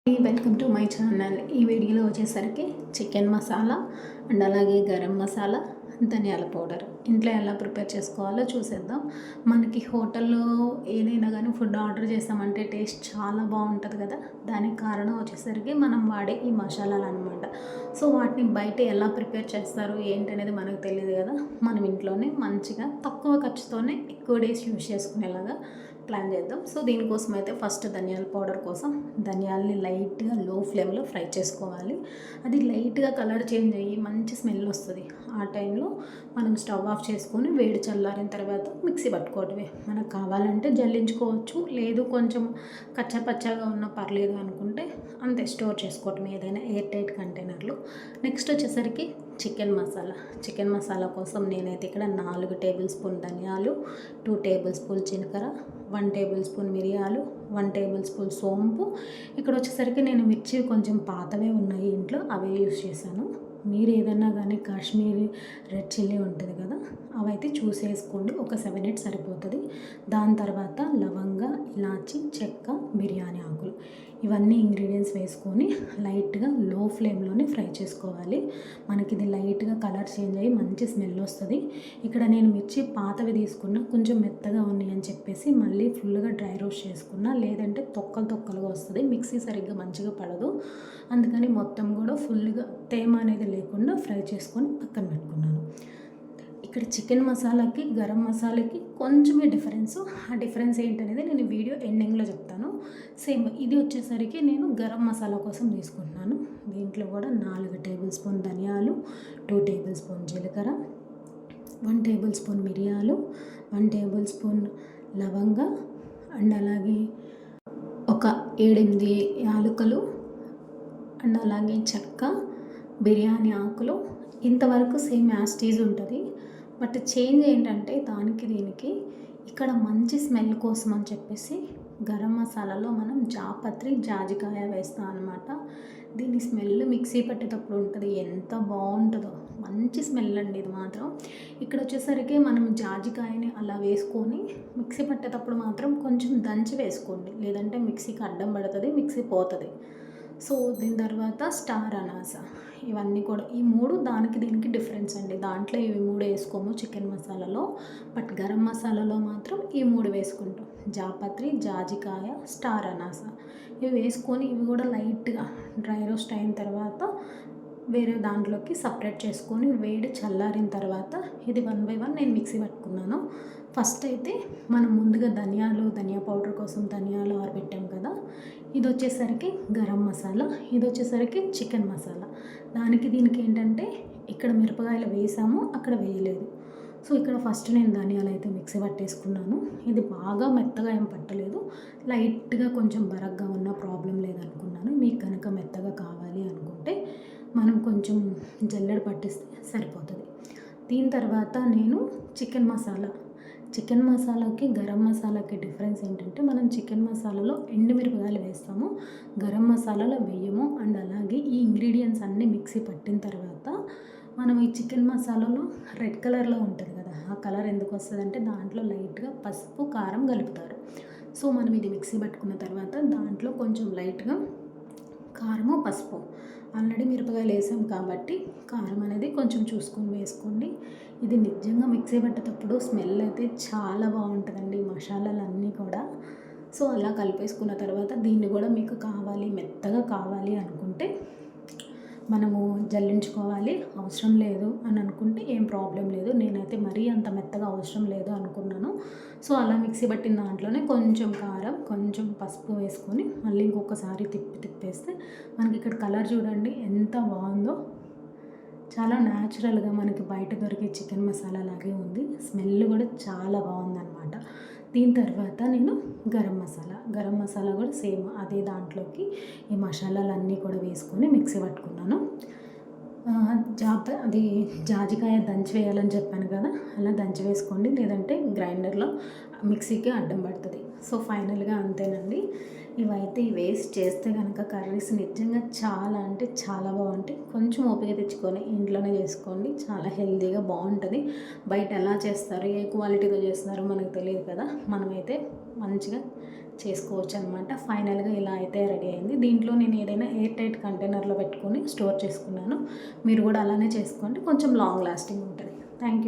Welcome to my channel. ఈ వీడియోలో వచ్చేసరికి చికెన్ మసాలా అండ్ అలాగే గరం మసాలా, ధనియాల పౌడర్ ఇంట్లో ఎలా ప్రిపేర్ చేసుకోవాలో చూసేద్దాం. మనకి హోటల్లో ఏదైనా కానీ ఫుడ్ ఆర్డర్ చేస్తామంటే టేస్ట్ చాలా బాగుంటుంది కదా. దానికి కారణం వచ్చేసరికి మనం వాడే ఈ మసాలాలు అనమాట. సో వాటిని బయట ఎలా ప్రిపేర్ చేస్తారు ఏంటనేది మనకు తెలియదు కదా. మనం ఇంట్లోనే మంచిగా తక్కువ ఖర్చుతోనే ఎక్కువ డేస్ యూజ్ చేసుకునేలాగా ప్లాన్ చేద్దాం. సో దీనికోసం అయితే ఫస్ట్ ధనియాల పౌడర్ కోసం ధనియాలని లైట్గా లో ఫ్లేమ్లో ఫ్రై చేసుకోవాలి. అది లైట్గా కలర్ చేంజ్ అయ్యి మంచి స్మెల్ వస్తుంది. ఆ టైంలో మనం స్టవ్ ఆఫ్ చేసుకొని వేడి చల్లారిన తర్వాత మిక్సీ పట్టుకోవడమే. మనకు కావాలంటే జల్లించుకోవచ్చు, లేదు కొంచెం కచ్చపచ్చగా ఉన్నా పర్లేదు అనుకుంటే అంతే స్టోర్ చేసుకోవటం ఏదైనా ఎయిర్ టైట్ కంటైనర్లో. నెక్స్ట్ వచ్చేసరికి చికెన్ మసాలా కోసం నేనైతే ఇక్కడ 4 టేబుల్ స్పూన్ ధనియాలు, 2 టేబుల్ స్పూన్ జీలకర్ర, 1 టేబుల్ స్పూన్ మిరియాలు, 1 టేబుల్ స్పూన్ సోంపు. ఇక్కడ వచ్చేసరికి నేను మిర్చి కొంచెం పాతవే ఉన్నాయి ఇంట్లో, అవే యూస్ చేశాను. మీరు ఏదన్నా కానీ కాశ్మీరీ రెడ్ చిల్లీ ఉంటుంది కదా, అవైతే చూసేసుకోండి. ఒక 7 8 సరిపోతుంది. దాని తర్వాత లవంగ, ఇలాచి, చెక్క, బిర్యానీ ఆకులు ఇవన్నీ ఇంగ్రీడియంట్స్ వేసుకొని లైట్గా లో ఫ్లేమ్లోనే ఫ్రై చేసుకోవాలి. మనకి ఇది లైట్గా కలర్ చేంజ్ అయ్యి మంచి స్మెల్ వస్తుంది. ఇక్కడ నేను మిర్చి పాతవి తీసుకున్నా, కొంచెం మెత్తగా ఉన్నాయి అని చెప్పేసి మళ్ళీ ఫుల్గా డ్రై రోస్ట్ చేసుకున్నా, లేదంటే తొక్కలుగా వస్తుంది, మిక్సీ సరిగ్గా మంచిగా పడదు. అందుకని మొత్తం కూడా ఫుల్గా తేమ అనేది లేకుండా ఫ్రై చేసుకొని పక్కన పెట్టుకున్నాను. ఇక్కడ చికెన్ మసాలాకి గరం మసాలాకి కొంచెమే డిఫరెన్స్. ఆ డిఫరెన్స్ ఏంటనేది నేను వీడియో ఎండింగ్లో చెప్తాను. సేమ్ ఇది వచ్చేసరికి నేను గరం మసాలా కోసం తీసుకుంటున్నాను. దీంట్లో కూడా 4 టేబుల్ స్పూన్ ధనియాలు, 2 టేబుల్ స్పూన్ జీలకర్ర, 1 టేబుల్ స్పూన్ మిరియాలు, 1 టేబుల్ స్పూన్ లవంగ అండ్ అలాగే ఒక 7 8 యాలకులు అండ్ అలాగే చెక్క, బిర్యానీ ఆకులు. ఇంతవరకు సేమ్ యాస్టీజ్ ఉంటుంది. బట్ చేంజ్ ఏంటంటే దీనికి ఇక్కడ మంచి స్మెల్ కోసం అని చెప్పేసి గరం మసాలాలో మనం జాపత్రి, జాజికాయ వేస్తాం అనమాట. దీని స్మెల్ మిక్సీ పెట్టేటప్పుడు ఉంటుంది, ఎంత బాగుంటుందో. మంచి స్మెల్ అండి ఇది మాత్రం. ఇక్కడ వచ్చేసరికి మనం జాజికాయని అలా వేసుకొని మిక్సీ పట్టేటప్పుడు మాత్రం కొంచెం దంచి వేసుకోండి, లేదంటే మిక్సీకి అడ్డం పడుతుంది, మిక్సీ పోతుంది. సో దీని తర్వాత స్టార్ అనాస, ఇవన్నీ కూడా ఈ 3 దీనికి డిఫరెన్స్ అండి. దాంట్లో ఇవి 3 వేసుకోము చికెన్ మసాలాలో, బట్ గరం మసాలాలో మాత్రం ఈ 3 వేసుకుంటాం. జాపత్రి, జాజికాయ, స్టార్ అనాస ఇవి వేసుకొని ఇవి కూడా లైట్గా డ్రై రోస్ట్ అయిన తర్వాత వేరే దాంట్లోకి సపరేట్ చేసుకొని వేడి చల్లారిన తర్వాత ఇది 1 by 1 నేను మిక్సీ పట్టుకున్నాను. ఫస్ట్ అయితే మనం ముందుగా ధనియా పౌడర్ కోసం ధనియాలు ఆరబెట్టాం కదా, ఇది వచ్చేసరికి గరం మసాలా, ఇది వచ్చేసరికి చికెన్ మసాలా. దీనికి ఏంటంటే ఇక్కడ మిరపకాయలు వేసాము, అక్కడ వేయలేదు. సో ఇక్కడ ఫస్ట్ నేను ధనియాలు అయితే మిక్సీ పట్టేసుకున్నాను. ఇది బాగా మెత్తగా ఏం పట్టలేదు, లైట్గా కొంచెం బరగ్గా ఉన్న ప్రాబ్లం లేదనుకున్నాను. మీకు కనుక మెత్తగా కావాలి అనుకుంటే మనం కొంచెం జల్లెడ పట్టిస్తే సరిపోతుంది. దీని తర్వాత నేను చికెన్ మసాలాకి గరం మసాలాకి డిఫరెన్స్ ఏంటంటే మనం చికెన్ మసాలాలో ఎండుమిరపకాయలు వేస్తాము, గరం మసాలాలో వేయము. అండ్ అలాగే ఈ ఇంగ్రీడియంట్స్ అన్నీ మిక్సీ పట్టిన తర్వాత మనం ఈ చికెన్ మసాలాలో రెడ్ కలర్లో ఉంటుంది కదా, ఆ కలర్ ఎందుకు వస్తుందంటే దాంట్లో లైట్గా పసుపు, కారం కలుపుతారు. సో మనం ఇది మిక్సీ పట్టుకున్న తర్వాత దాంట్లో కొంచెం లైట్గా కారము, పసుపు, ఆల్రెడీ మిరపకాయలు వేసాం కాబట్టి కారం అనేది కొంచెం చూసుకొని వేసుకోండి. ఇది నిజంగా మిక్సీ పట్టేటప్పుడు స్మెల్ అయితే చాలా బాగుంటుందండి, మసాలాలన్నీ కూడా. సో అలా కలిపేసుకున్న తర్వాత దీన్ని కూడా మీకు మెత్తగా కావాలి అనుకుంటే మనము జల్లించుకోవాలి, అవసరం లేదు అని అనుకుంటే ఏం ప్రాబ్లం లేదు. నేనైతే మరీ అంత మెత్తగా అవసరం లేదు అనుకున్నాను. సో అలా మిక్సీ పట్టిన దాంట్లోనే కొంచెం కారం, కొంచెం పసుపు వేసుకొని మళ్ళీ ఇంకొకసారి తిప్పేస్తే మనకి ఇక్కడ కలర్ చూడండి ఎంత బాగుందో. చాలా న్యాచురల్గా మనకి బయట దొరికే చికెన్ మసాలా లాగే ఉంది, స్మెల్ కూడా చాలా బాగుందన్నమాట. దీని తర్వాత నేను గరం మసాలా కూడా సేమ్ అదే దాంట్లోకి ఈ మసాలాలన్నీ కూడా వేసుకొని మిక్సీ పట్టుకున్నాను. జాజికాయ దంచి వేయాలని చెప్పాను కదా, అలా దంచి వేసుకోండి, లేదంటే గ్రైండర్లో మిక్సీకి అడ్డం పడుతుంది. సో ఫైనల్గా అంతేనండి. ఇవైతే వేస్ట్ చేస్తే కనుక కర్రీస్ నిజంగా చాలా అంటే చాలా బాగుంటాయి. కొంచెం ఓపిక తెచ్చుకొని ఇంట్లోనే చేసుకోండి, చాలా హెల్తీగా బాగుంటుంది. బయట ఎలా చేస్తారు, ఏ క్వాలిటీతో చేస్తున్నారో మనకు తెలియదు కదా. మనమైతే మంచిగా చేసుకోవచ్చు అనమాట. ఫైనల్గా ఇలా అయితే రెడీ అయింది. దీంట్లో నేను ఏదైనా ఎయిర్ టైట్ కంటైనర్లో పెట్టుకొని స్టోర్ చేసుకున్నాను. మీరు కూడా అలానే చేసుకోండి, కొంచెం లాంగ్ లాస్టింగ్ ఉంటుంది. Thank you.